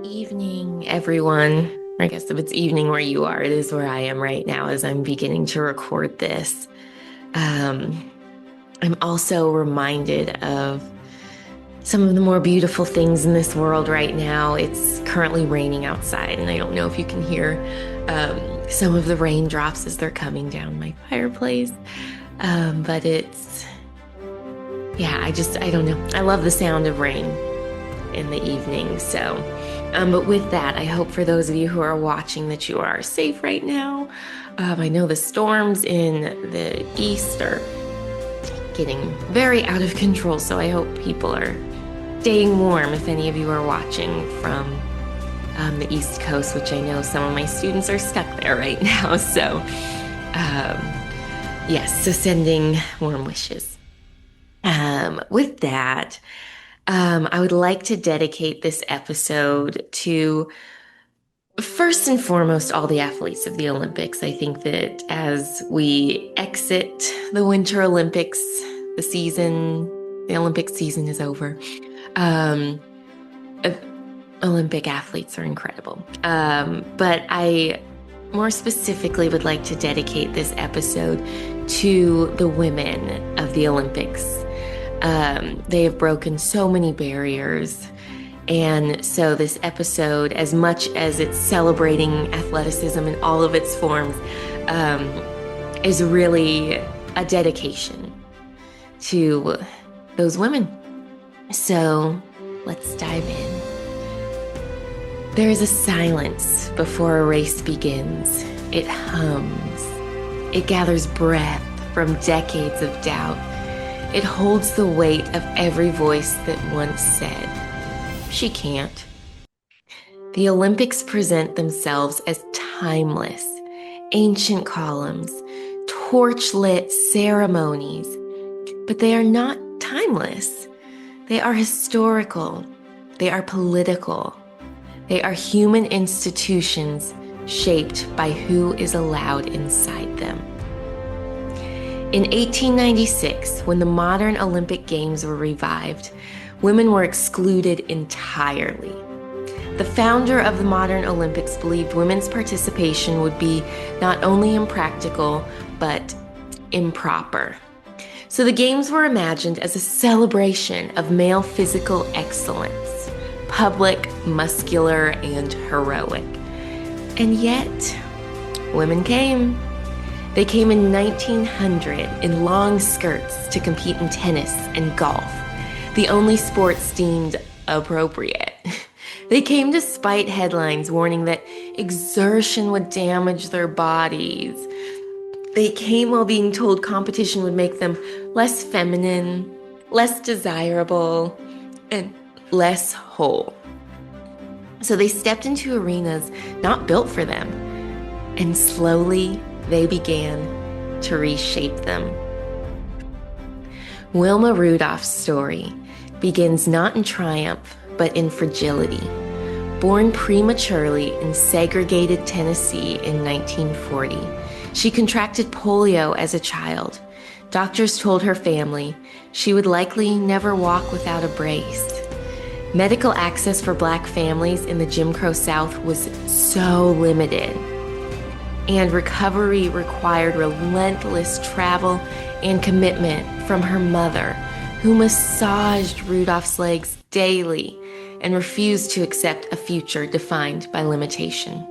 Evening, everyone. I guess if it's evening where you are, it is where I am right now as I'm beginning to record this. Um, I'm also reminded of some of the more beautiful things in this world right now. It's currently raining outside, and I don't know if you can hear some of the raindrops as they're coming down my fireplace. But I don't know. I love the sound of rain in the evening. But with that, I hope for those of you who are watching that you are safe right now. I know the storms in the east are getting very out of control, so I hope people are staying warm if any of you are watching from the East Coast, which I know some of my students are stuck there right now. So sending warm wishes. With that, I would like to dedicate this episode to, first and foremost, all the athletes of the Olympics. I think that as we exit the Winter Olympics, the Olympic season is over. Um, uh, Olympic athletes are incredible. But I more specifically would like to dedicate this episode to the women of the Olympics. They have broken so many barriers. And so this episode, as much as it's celebrating athleticism in all of its forms, is really a dedication to those women. So let's dive in. There is a silence before a race begins. It hums. It gathers breath from decades of doubt. It holds the weight of every voice that once said, "She can't." The Olympics present themselves as timeless, ancient columns, torch-lit ceremonies, but they are not timeless. They are historical. They are political. They are human institutions shaped by who is allowed inside them. In 1896, when the modern Olympic Games were revived, women were excluded entirely. The founder of the modern Olympics believed women's participation would be not only impractical, but improper. So the Games were imagined as a celebration of male physical excellence, public, muscular, and heroic. And yet, women came. They came in 1900 in long skirts to compete in tennis and golf, the only sports deemed appropriate. They came despite headlines warning that exertion would damage their bodies. They came while being told competition would make them less feminine, less desirable, and less whole. So they stepped into arenas not built for them, and slowly they began to reshape them. Wilma Rudolph's story begins not in triumph, but in fragility. Born prematurely in segregated Tennessee in 1940, she contracted polio as a child. Doctors told her family she would likely never walk without a brace. Medical access for Black families in the Jim Crow South was so limited, and recovery required relentless travel and commitment from her mother, who massaged Rudolph's legs daily and refused to accept a future defined by limitation.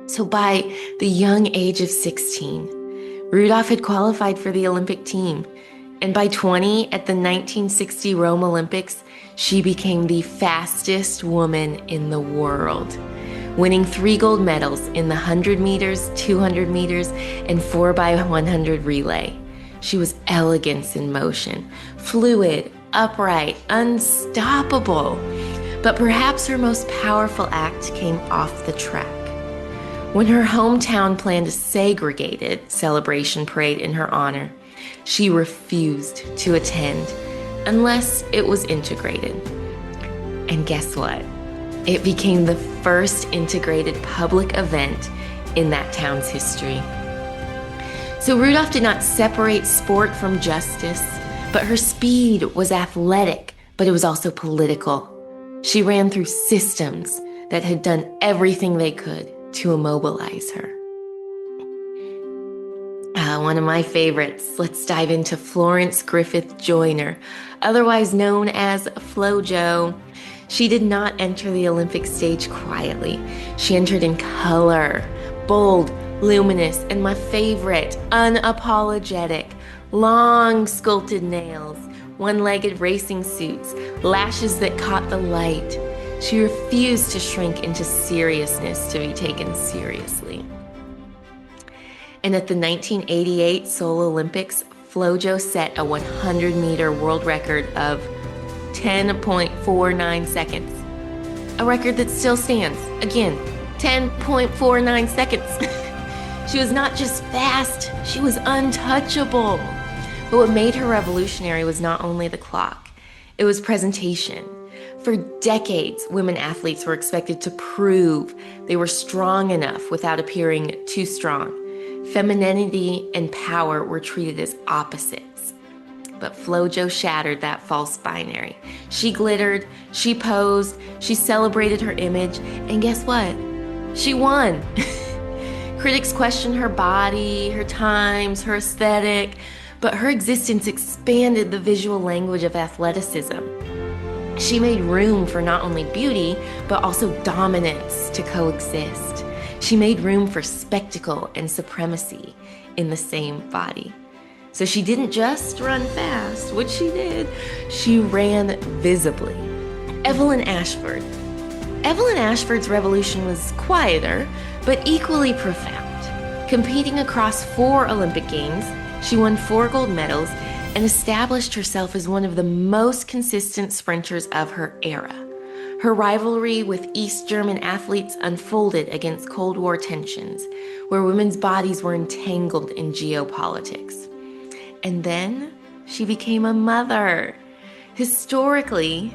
So by the young age of 16, Rudolph had qualified for the Olympic team, and by 20 at the 1960 Rome Olympics, she became the fastest woman in the world, winning 3 gold medals in the 100 meters, 200 meters, and 4x100 relay. She was elegance in motion, fluid, upright, unstoppable. But perhaps her most powerful act came off the track. When her hometown planned a segregated celebration parade in her honor, she refused to attend unless it was integrated. And guess what? It became the first integrated public event in that town's history. So Rudolph did not separate sport from justice, but her speed was athletic, but it was also political. She ran through systems that had done everything they could to immobilize her. One of my favorites. Let's dive into Florence Griffith Joyner, otherwise known as FloJo. She did not enter the Olympic stage quietly. She entered in color, bold, luminous, and my favorite, unapologetic. Long sculpted nails, one-legged racing suits, lashes that caught the light. She refused to shrink into seriousness to be taken seriously. And at the 1988 Seoul Olympics, FloJo set a 100-meter world record of 10.49 seconds. A record that still stands. Again, 10.49 seconds. She was not just fast, she was untouchable. But what made her revolutionary was not only the clock, it was presentation. For decades, women athletes were expected to prove they were strong enough without appearing too strong. Femininity and power were treated as opposites. But FloJo shattered that false binary. She glittered, she posed, she celebrated her image, and guess what? She won. Critics questioned her body, her times, her aesthetic, but her existence expanded the visual language of athleticism. She made room for not only beauty, but also dominance to coexist. She made room for spectacle and supremacy in the same body. So she didn't just run fast, which she did. She ran visibly. Evelyn Ashford. Evelyn Ashford's revolution was quieter, but equally profound. Competing across 4 Olympic Games, she won 4 gold medals and established herself as one of the most consistent sprinters of her era. Her rivalry with East German athletes unfolded against Cold War tensions, where women's bodies were entangled in geopolitics. And then she became a mother. Historically,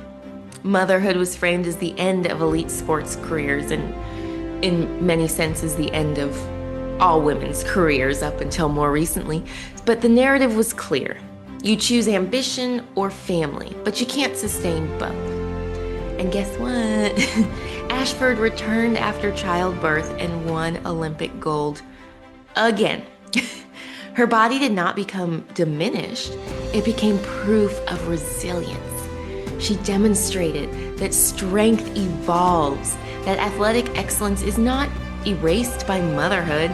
motherhood was framed as the end of elite sports careers and, in many senses, the end of all women's careers up until more recently. But the narrative was clear. You choose ambition or family, but you can't sustain both. And guess what? Ashford returned after childbirth and won Olympic gold again. Her body did not become diminished. It became proof of resilience. She demonstrated that strength evolves, that athletic excellence is not erased by motherhood.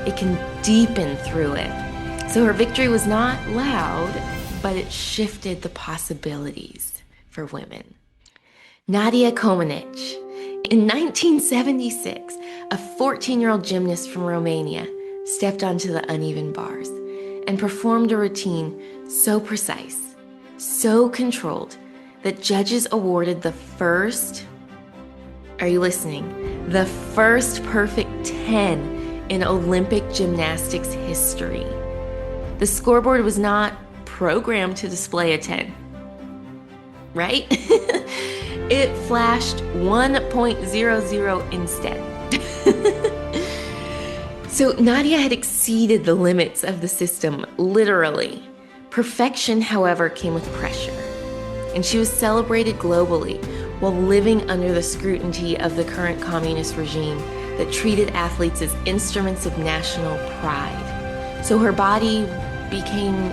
It can deepen through it. So her victory was not loud, but it shifted the possibilities for women. Nadia Comaneci. In 1976, a 14-year-old gymnast from Romania stepped onto the uneven bars and performed a routine so precise, so controlled, that judges awarded the first, are you listening? The first perfect 10 in Olympic gymnastics history. The scoreboard was not programmed to display a 10, right? It flashed 1.00 instead. So Nadia had exceeded the limits of the system, literally. Perfection, however, came with pressure, and she was celebrated globally while living under the scrutiny of the current communist regime that treated athletes as instruments of national pride. So her body became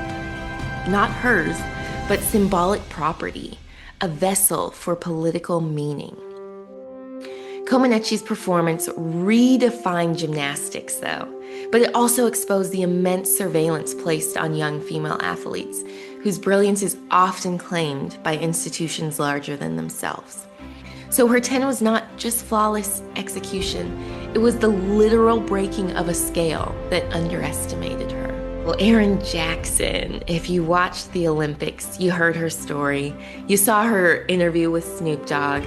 not hers, but symbolic property, a vessel for political meaning. Comaneci's performance redefined gymnastics, though, but it also exposed the immense surveillance placed on young female athletes, whose brilliance is often claimed by institutions larger than themselves. So her 10 was not just flawless execution, it was the literal breaking of a scale that underestimated her. Well, Erin Jackson, if you watched the Olympics, you heard her story, you saw her interview with Snoop Dogg.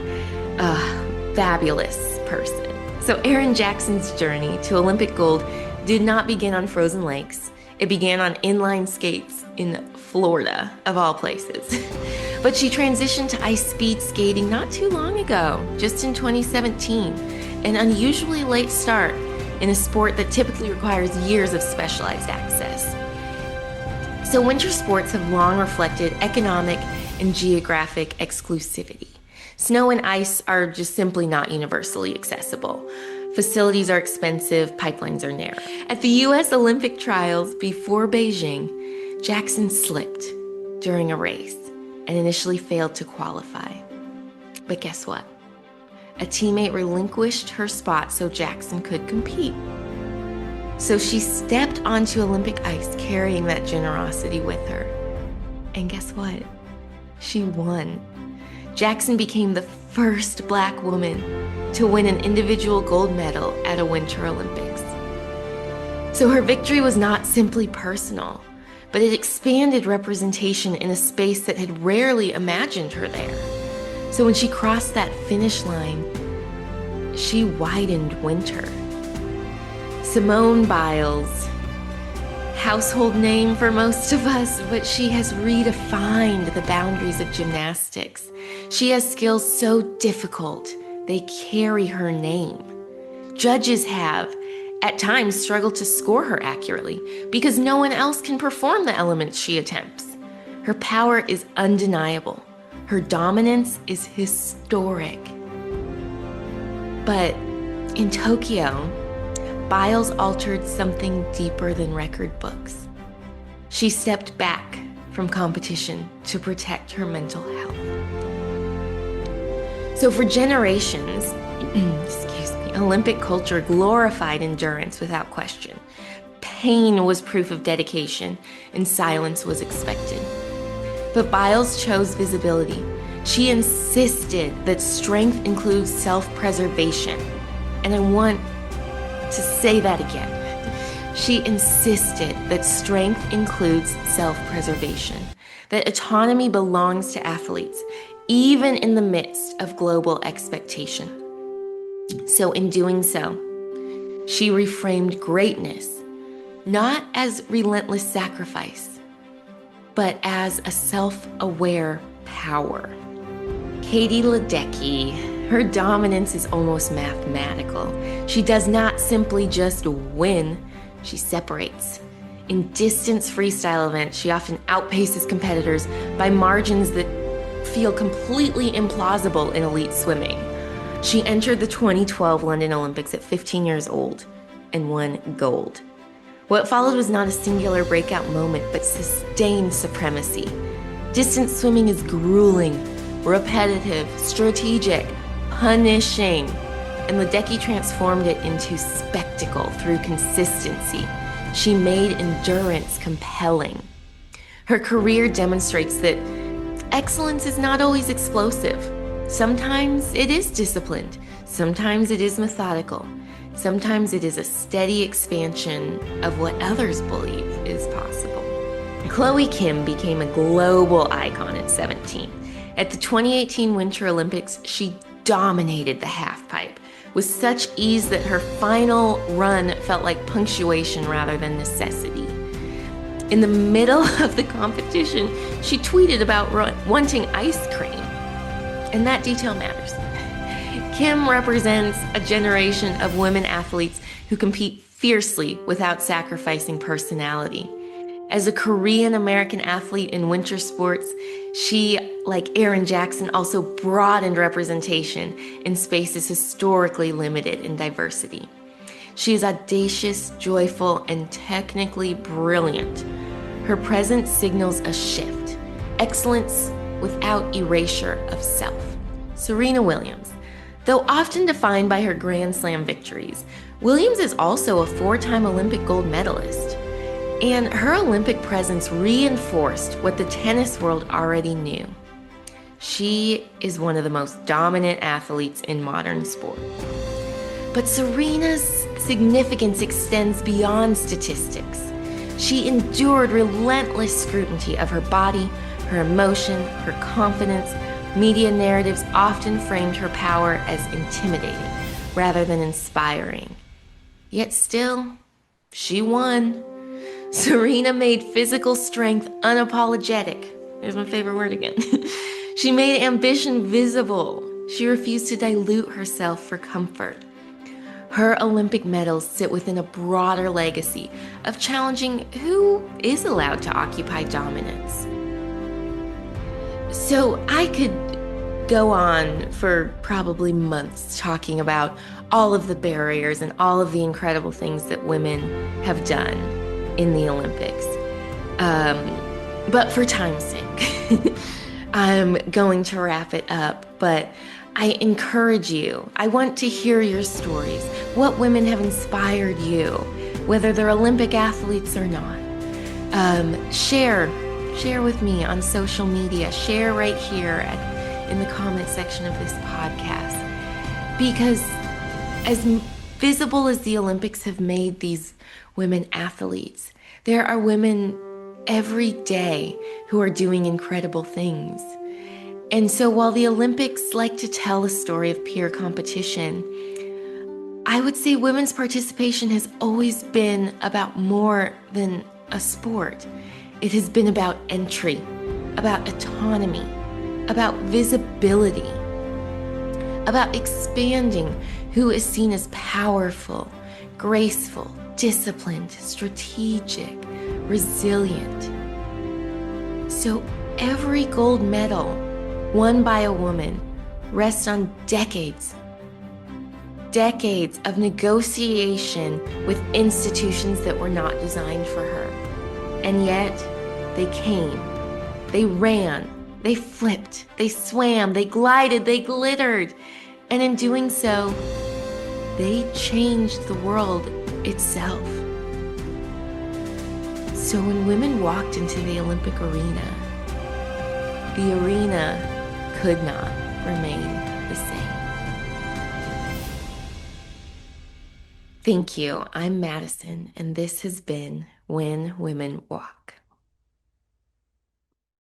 Fabulous person. So Erin Jackson's journey to Olympic gold did not begin on frozen lakes. It began on inline skates in Florida, of all places. But she transitioned to ice speed skating not too long ago, just in 2017, an unusually late start in a sport that typically requires years of specialized access. So winter sports have long reflected economic and geographic exclusivity. Snow and ice are just simply not universally accessible. Facilities are expensive, pipelines are narrow. At the U.S. Olympic trials before Beijing, Jackson slipped during a race and initially failed to qualify. But guess what? A teammate relinquished her spot so Jackson could compete. So she stepped onto Olympic ice carrying that generosity with her. And guess what? She won. Jackson became the first Black woman to win an individual gold medal at a Winter Olympics. So her victory was not simply personal, but it expanded representation in a space that had rarely imagined her there. So when she crossed that finish line, she widened winter. Simone Biles, household name for most of us, but she has redefined the boundaries of gymnastics. She has skills so difficult, they carry her name. Judges have, at times, struggled to score her accurately because no one else can perform the elements she attempts. Her power is undeniable. Her dominance is historic. But in Tokyo, Biles altered something deeper than record books. She stepped back from competition to protect her mental health. So for generations, Olympic culture glorified endurance without question. Pain was proof of dedication, and silence was expected. But Biles chose visibility. She insisted that strength includes self-preservation. And I want to say that again. She insisted that strength includes self-preservation, that autonomy belongs to athletes, even in the midst of global expectation. So in doing so, she reframed greatness not as relentless sacrifice, but as a self-aware power. Katie Ledecky, her dominance is almost mathematical. She does not simply just win, she separates. In distance freestyle events, she often outpaces competitors by margins that feel completely implausible in elite swimming. She entered the 2012 London Olympics at 15 years old and won gold. What followed was not a singular breakout moment, but sustained supremacy. Distance swimming is grueling, repetitive, strategic, punishing, and Ledecky transformed it into spectacle through consistency. She made endurance compelling. Her career demonstrates that excellence is not always explosive. Sometimes it is disciplined. Sometimes it is methodical. Sometimes it is a steady expansion of what others believe is possible. Chloe Kim became a global icon at 17. At the 2018 Winter Olympics, she dominated the halfpipe with such ease that her final run felt like punctuation rather than necessity. In the middle of the competition, she tweeted about wanting ice cream. And that detail matters. Kim represents a generation of women athletes who compete fiercely without sacrificing personality. As a Korean-American athlete in winter sports, she, like Erin Jackson, also broadened representation in spaces historically limited in diversity. She is audacious, joyful, and technically brilliant. Her presence signals a shift, excellence without erasure of self. Serena Williams. Though often defined by her Grand Slam victories, Williams is also a 4-time Olympic gold medalist. And her Olympic presence reinforced what the tennis world already knew. She is one of the most dominant athletes in modern sport. But Serena's significance extends beyond statistics. She endured relentless scrutiny of her body, her emotion, her confidence. Media narratives often framed her power as intimidating rather than inspiring. Yet still, she won. Serena made physical strength unapologetic. There's my favorite word again. She made ambition visible. She refused to dilute herself for comfort. Her Olympic medals sit within a broader legacy of challenging who is allowed to occupy dominance. So I could go on for probably months talking about all of the barriers and all of the incredible things that women have done in the Olympics. But for time's sake, I'm going to wrap it up. But I encourage you, I want to hear your stories. What women have inspired you, whether they're Olympic athletes or not. Share with me on social media. Share right here in the comment section of this podcast. Because as visible as the Olympics have made these women athletes, there are women every day who are doing incredible things. And so while the Olympics like to tell a story of peer competition, I would say women's participation has always been about more than a sport. It has been about entry, about autonomy, about visibility, about expanding who is seen as powerful, graceful, disciplined, strategic, resilient. So every gold medal won by a woman rests on decades of negotiation with institutions that were not designed for her. And yet, they came, they ran, they flipped, they swam, they glided, they glittered. And in doing so, they changed the world itself. So when women walked into the Olympic arena, the arena could not remain the same. Thank you. I'm Madison, and this has been When Women Walk.